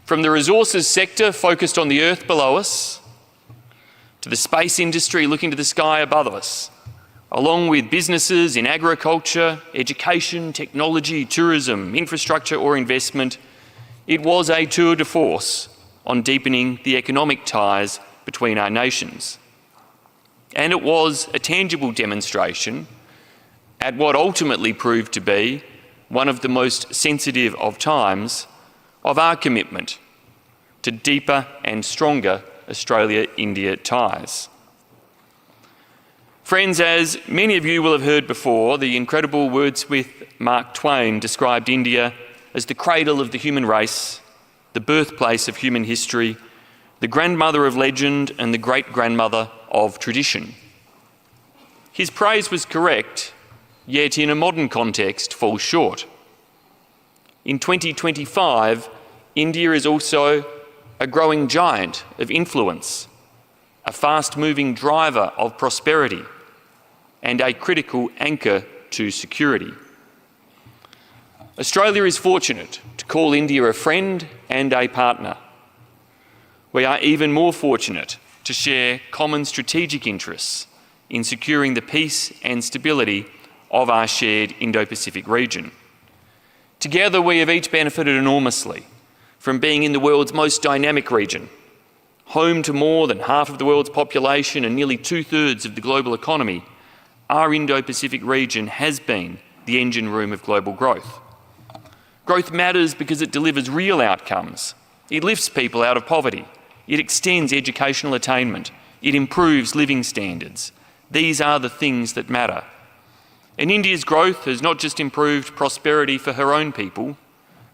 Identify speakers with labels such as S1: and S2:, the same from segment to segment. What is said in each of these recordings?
S1: From the resources sector focused on the earth below us, to the space industry looking to the sky above us, along with businesses in agriculture, education, technology, tourism, infrastructure or investment, it was a tour de force on deepening the economic ties between our nations. And it was a tangible demonstration at what ultimately proved to be one of the most sensitive of times of our commitment to deeper and stronger Australia-India ties. Friends, as many of you will have heard before, the incredible wordsmith Mark Twain described India as the cradle of the human race, the birthplace of human history, the grandmother of legend and the great-grandmother of tradition. His praise was correct, yet in a modern context falls short. In 2025, India is also a growing giant of influence, a fast-moving driver of prosperity, and a critical anchor to security. Australia is fortunate to call India a friend and a partner. We are even more fortunate to share common strategic interests in securing the peace and stability of our shared Indo-Pacific region. Together, we have each benefited enormously from being in the world's most dynamic region, home to more than half of the world's population and nearly 2/3 of the global economy. Our Indo-Pacific region has been the engine room of global growth. Growth matters because it delivers real outcomes. It lifts people out of poverty. It extends educational attainment. It improves living standards. These are the things that matter. And India's growth has not just improved prosperity for her own people,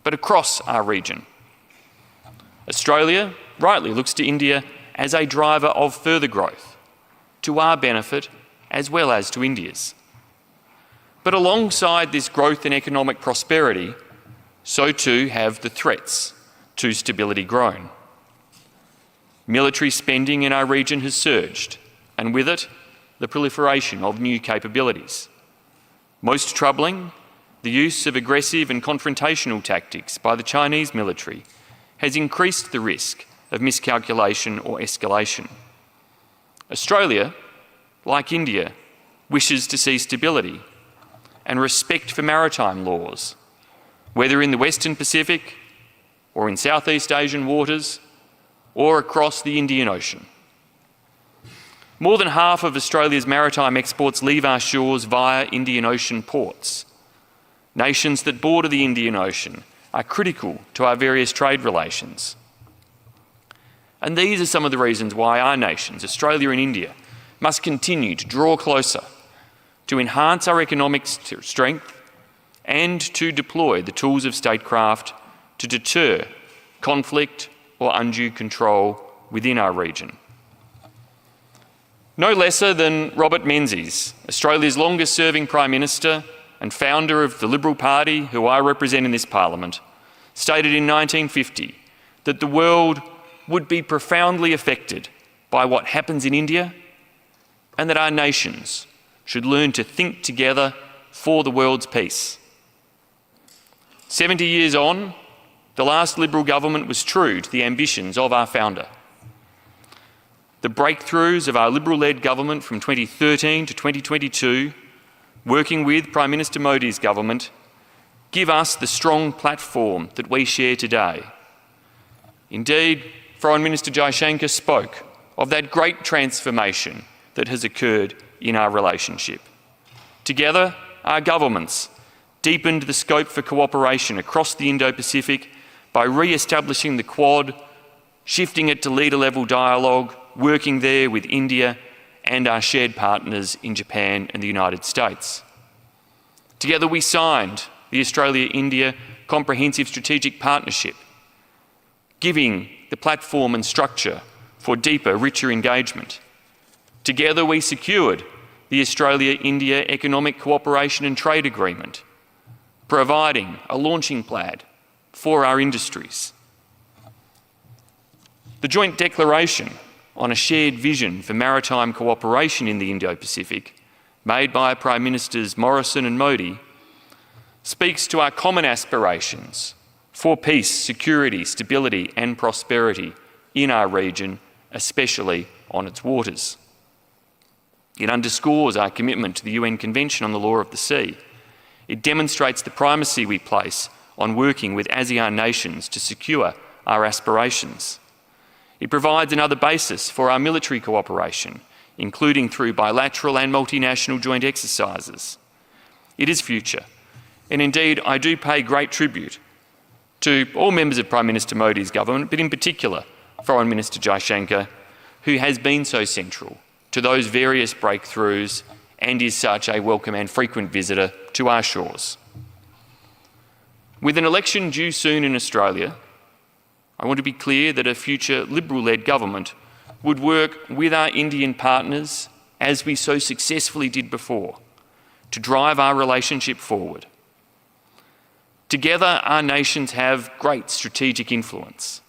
S1: but across our region. Australia rightly looks to India as a driver of further growth, to our benefit as well as to India's. But alongside this growth and economic prosperity, so too have the threats to stability grown. Military spending in our region has surged, and with it, the proliferation of new capabilities. Most troubling, the use of aggressive and confrontational tactics by the Chinese military has increased the risk of miscalculation or escalation. Australia, like India, wishes to see stability and respect for maritime laws, whether in the Western Pacific or in Southeast Asian waters or across the Indian Ocean. More than half of Australia's maritime exports leave our shores via Indian Ocean ports. Nations that border the Indian Ocean are critical to our various trade relations. And these are some of the reasons why our nations, Australia and India, must continue to draw closer, to enhance our economic strength and to deploy the tools of statecraft to deter conflict or undue control within our region. No lesser than Robert Menzies, Australia's longest-serving Prime Minister and founder of the Liberal Party, who I represent in this Parliament, stated in 1950 that the world would be profoundly affected by what happens in India and that our nations should learn to think together for the world's peace. 70 years on, the last Liberal government was true to the ambitions of our founder. The breakthroughs of our Liberal-led government from 2013 to 2022, working with Prime Minister Modi's government, give us the strong platform that we share today. Indeed, Foreign Minister Jaishankar spoke of that great transformation that has occurred in our relationship. Together, our governments deepened the scope for cooperation across the Indo-Pacific by re-establishing the Quad, shifting it to leader-level dialogue, working there with India and our shared partners in Japan and the United States. Together we signed the Australia-India Comprehensive Strategic Partnership, giving the platform and structure for deeper, richer engagement. Together we secured the Australia-India Economic Cooperation and Trade Agreement, providing a launching pad for our industries. The joint declaration on a shared vision for maritime cooperation in the Indo-Pacific, made by Prime Ministers Morrison and Modi, speaks to our common aspirations for peace, security, stability and prosperity in our region, especially on its waters. It underscores our commitment to the UN Convention on the Law of the Sea. It demonstrates the primacy we place on working with ASEAN nations to secure our aspirations. It provides another basis for our military cooperation, including through bilateral and multinational joint exercises. It is future, and indeed I do pay great tribute to all members of Prime Minister Modi's government, but in particular Foreign Minister Jaishankar, who has been so central to those various breakthroughs and is such a welcome and frequent visitor to our shores. With an election due soon in Australia, I want to be clear that a future Liberal-led government would work with our Indian partners, as we so successfully did before, to drive our relationship forward. Together, our nations have great strategic influence.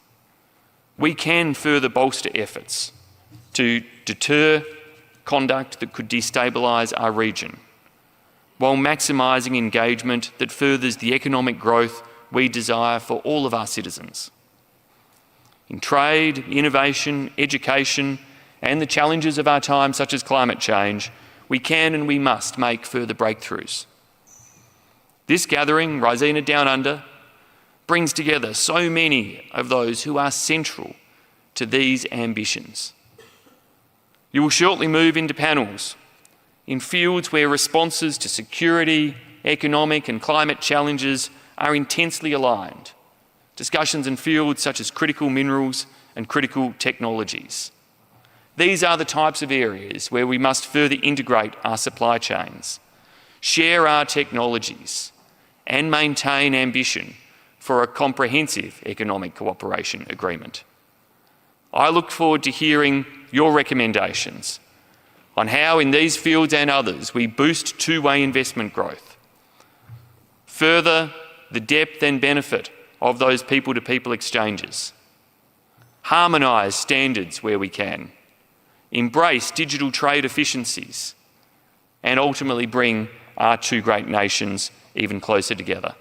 S1: We can further bolster efforts to deter conduct that could destabilise our region, while maximising engagement that furthers the economic growth we desire for all of our citizens. In trade, innovation, education, and the challenges of our time, such as climate change, we can and we must make further breakthroughs. This gathering, Raisina Down Under, brings together so many of those who are central to these ambitions. You will shortly move into panels in fields where responses to security, economic and climate challenges are intensely aligned. Discussions in fields such as critical minerals and critical technologies. These are the types of areas where we must further integrate our supply chains, share our technologies, and maintain ambition for a comprehensive economic cooperation agreement. I look forward to hearing your recommendations on how, in these fields and others, we boost two-way investment growth, further the depth and benefit of those people-to-people exchanges, harmonise standards where we can, embrace digital trade efficiencies, and ultimately bring our two great nations even closer together.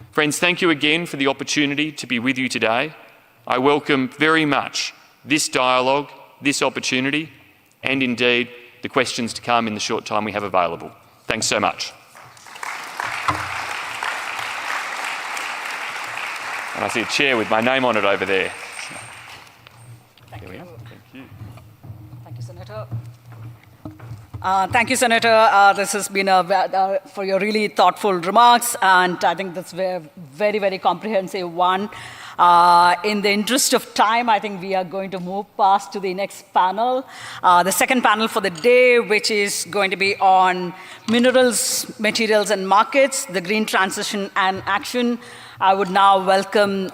S1: Friends, thank you again for the opportunity to be with you today. I welcome very much this dialogue, this opportunity, and indeed the questions to come in the short time we have available. Thanks so much. And I see a chair with my name on it over there.
S2: Thank you.
S1: Thank you.
S2: Thank you, Senator. Thank you, Senator. This has been for your really thoughtful remarks, and I think that's a very, very comprehensive one. In the interest of time, I think we are going to move past to the next panel, the second panel for the day, which is going to be on minerals, materials and markets, the green transition and action. I would now welcome,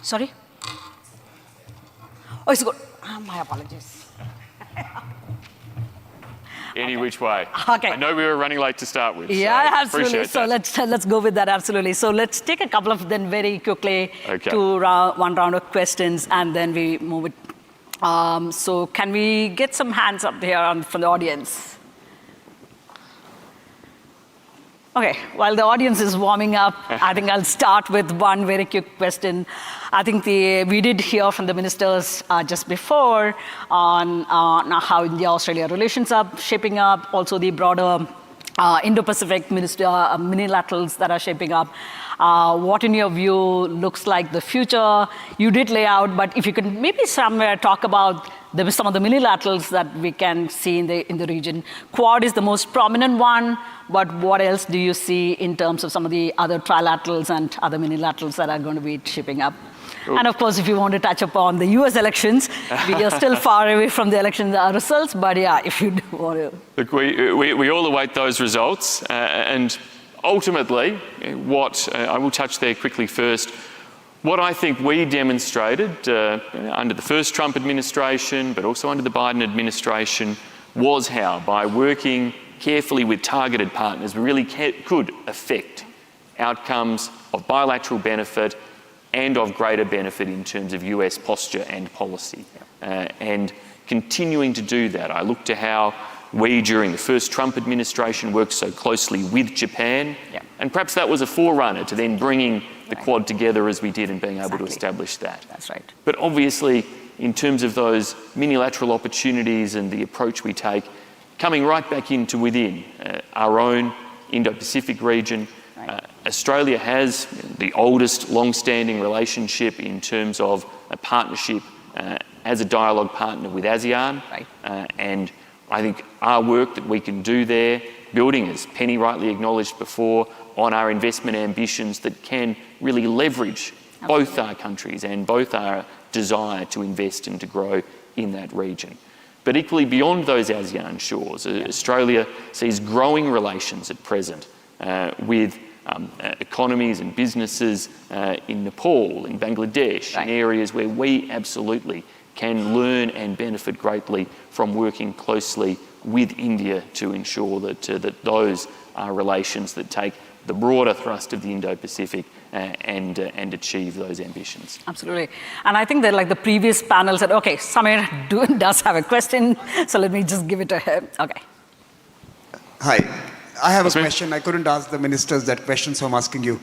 S2: sorry? Oh, it's good. My apologies.
S1: Any which way.
S2: Okay.
S1: I know we were running late to start with.
S2: Yeah,
S1: so
S2: absolutely. So let's go with that, absolutely. So let's take a couple of them very quickly to one round of questions, and then we move it. So can we get some hands up here from the audience? Okay, while the audience is warming up, I think I'll start with one very quick question. I think we did hear from the ministers just before on how India-Australia relations are shaping up, also the broader Indo-Pacific minilaterals that are shaping up. What in your view looks like the future? You did lay out, but if you could maybe somewhere talk about some of the minilaterals that we can see in the region. Quad is the most prominent one, but what else do you see in terms of some of the other trilaterals and other minilaterals that are going to be shaping up? Cool. And of course, if you want to touch upon the US elections, we are still far away from the election results, but yeah, if you do want to.
S1: Look, we all await those results, and ultimately, I will touch there quickly first. What I think we demonstrated under the first Trump administration, but also under the Biden administration, was how, by working carefully with targeted partners, we really could affect outcomes of bilateral benefit and of greater benefit in terms of US posture and policy. And continuing to do that, I look to how We, during the first Trump administration, worked so closely with Japan, and perhaps that was a forerunner to then bringing the Quad together as we did and being able to establish that.
S2: That's right.
S1: But obviously, in terms of those unilateral opportunities and the approach we take, coming right back into within our own Indo-Pacific region, Australia has the oldest long-standing relationship in terms of a partnership as a dialogue partner with ASEAN. And I think our work that we can do there, building, as Penny rightly acknowledged before, on our investment ambitions that can really leverage both our countries and both our desire to invest and to grow in that region. But equally beyond those ASEAN shores, Australia sees growing relations at present with economies and businesses in Nepal, in Bangladesh, in areas where we absolutely can learn and benefit greatly from working closely with India to ensure that, that those are relations that take the broader thrust of the Indo-Pacific and achieve those ambitions.
S2: Absolutely. And I think that like the previous panel said, okay, Samir does have a question, so let me just give it to him. Okay.
S3: Hi. I have a question. I couldn't ask the ministers that question, so I'm asking you.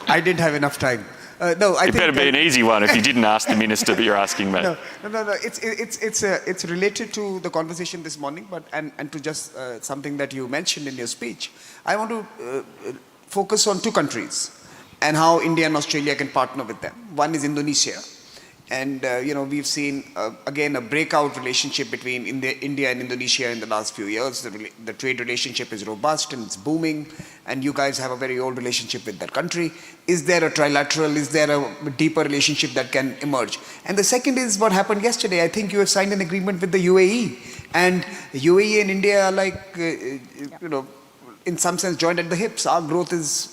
S3: I didn't have enough time. No, I
S1: it
S3: think
S1: better be an easy one if you didn't ask the minister, but you're asking me.
S3: No. It's related to the conversation this morning, but and to just something that you mentioned in your speech. I want to focus on two countries and how India and Australia can partner with them. One is Indonesia, and we've seen again a breakout relationship between India and Indonesia in the last few years. The trade relationship is robust and it's booming, and you guys have a very old relationship with that country. Is there a trilateral, is there a deeper relationship that can emerge? And the second is what happened yesterday. I think you have signed an agreement with the UAE, and UAE and India are like, in some sense joined at the hips. Our growth is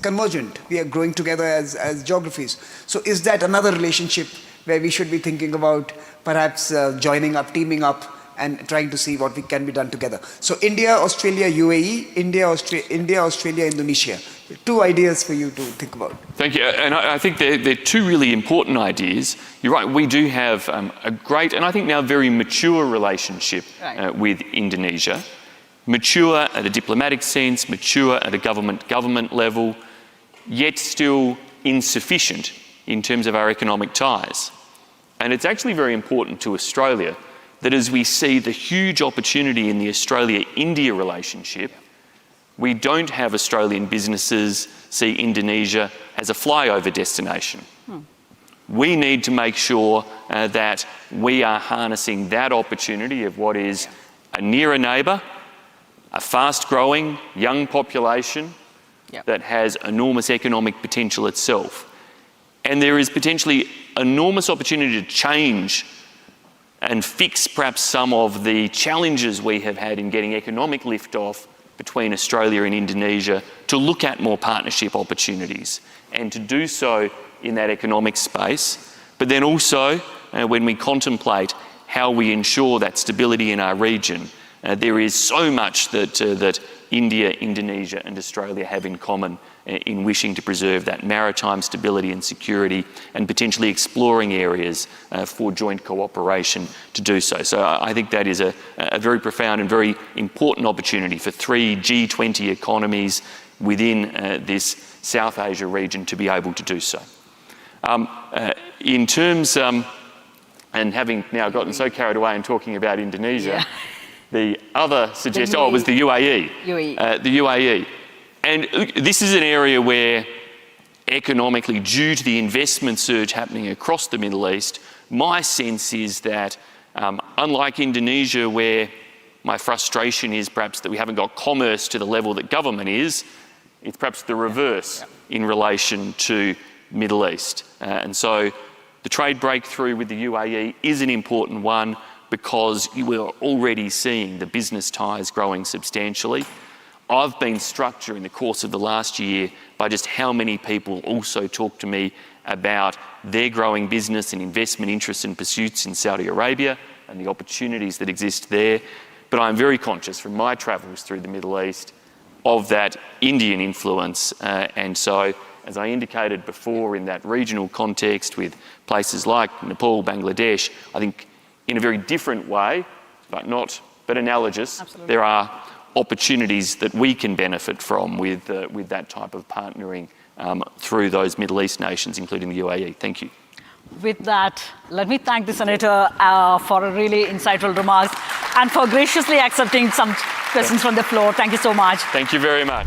S3: convergent. We are growing together as geographies. So is that another relationship where we should be thinking about perhaps joining up, teaming up, and trying to see what can be done together? So India, Australia, UAE, India, Australia, Indonesia. Two ideas for you to think about.
S1: Thank you. And I think they're two really important ideas. You're right, we do have a great, and I think now very mature relationship with Indonesia. Mature at a diplomatic sense, mature at a government level, yet still insufficient in terms of our economic ties. And it's actually very important to Australia that as we see the huge opportunity in the Australia-India relationship, we don't have Australian businesses see Indonesia as a flyover destination. We need to make sure that we are harnessing that opportunity of what is a nearer neighbour, a fast-growing young population that has enormous economic potential itself. And there is potentially enormous opportunity to change and fix perhaps some of the challenges we have had in getting economic lift-off between Australia and Indonesia, to look at more partnership opportunities and to do so in that economic space. But then also, when we contemplate how we ensure that stability in our region, there is so much that India, Indonesia and Australia have in common in wishing to preserve that maritime stability and security, and potentially exploring areas for joint cooperation to do so. So I think that is a very profound and very important opportunity for three G20 economies within this South Asia region to be able to do so. In terms, and having now gotten so carried away in talking about Indonesia, the other suggestion, it was the UAE. The UAE. And this is an area where economically, due to the investment surge happening across the Middle East, my sense is that unlike Indonesia, where my frustration is perhaps that we haven't got commerce to the level that government is, it's perhaps the reverse in relation to Middle East. And so the trade breakthrough with the UAE is an important one, because you are already seeing the business ties growing substantially. I've been struck during the course of the last year by just how many people also talk to me about their growing business and investment interests and pursuits in Saudi Arabia and the opportunities that exist there. But I'm very conscious from my travels through the Middle East of that Indian influence. And so, as I indicated before, in that regional context with places like Nepal, Bangladesh, I think in a very different way, but not but analogous.
S2: Absolutely.
S1: There are opportunities that we can benefit from with that type of partnering through those Middle East nations, including the UAE. Thank you.
S2: With that, let me thank the Senator for a really insightful remarks and for graciously accepting some questions from the floor. Thank you so much.
S1: Thank you very much.